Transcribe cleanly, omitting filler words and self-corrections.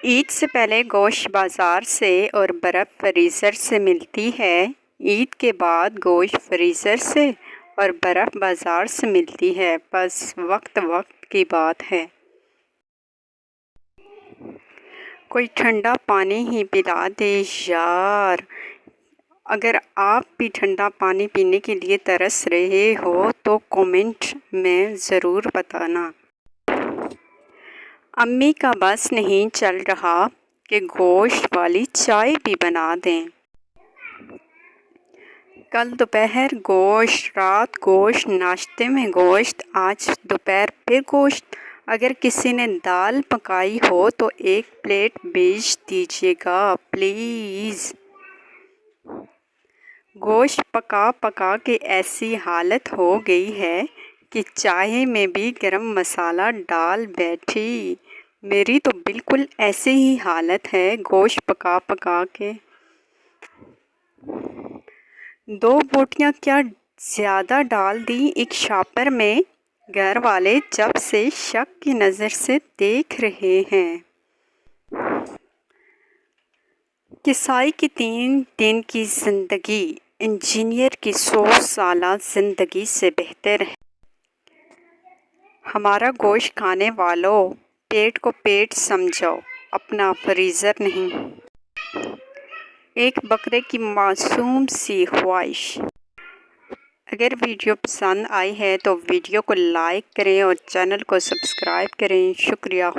عید سے پہلے گوشت بازار سے اور برف فریزر سے ملتی ہے۔ عید کے بعد گوشت فریزر سے اور برف بازار سے ملتی ہے، بس وقت کی بات ہے۔ کوئی ٹھنڈا پانی ہی پلا دے یار۔ اگر آپ بھی ٹھنڈا پانی پینے کے لیے ترس رہے ہو تو کمنٹ میں ضرور بتانا۔ امی کا بس نہیں چل رہا کہ گوشت والی چائے بھی بنا دیں۔ کل دوپہر گوشت، رات گوشت، ناشتے میں گوشت، آج دوپہر پھر گوشت۔ اگر کسی نے دال پکائی ہو تو ایک پلیٹ بھیج دیجیے گا پلیز۔ گوشت پکا پکا کے ایسی حالت ہو گئی ہے کہ چائے میں بھی گرم مسالہ ڈال بیٹھی۔ میری تو بالکل ایسی ہی حالت ہے گوشت پکا پکا کے۔ 2 بوٹیاں کیا زیادہ ڈال دیں ایک شاپر میں۔ گھر والے جب سے شک کی نظر سے دیکھ رہے ہیں۔ کسائی کی 3 دن کی زندگی انجینئر کی 100 سالہ زندگی سے بہتر ہے۔ ہمارا گوشت کھانے والوں، پیٹ کو پیٹ سمجھو، اپنا فریزر نہیں۔ ایک بکرے کی معصوم سی خواہش۔ اگر ویڈیو پسند آئی ہے تو ویڈیو کو لائک کریں اور چینل کو سبسکرائب کریں۔ شکریہ۔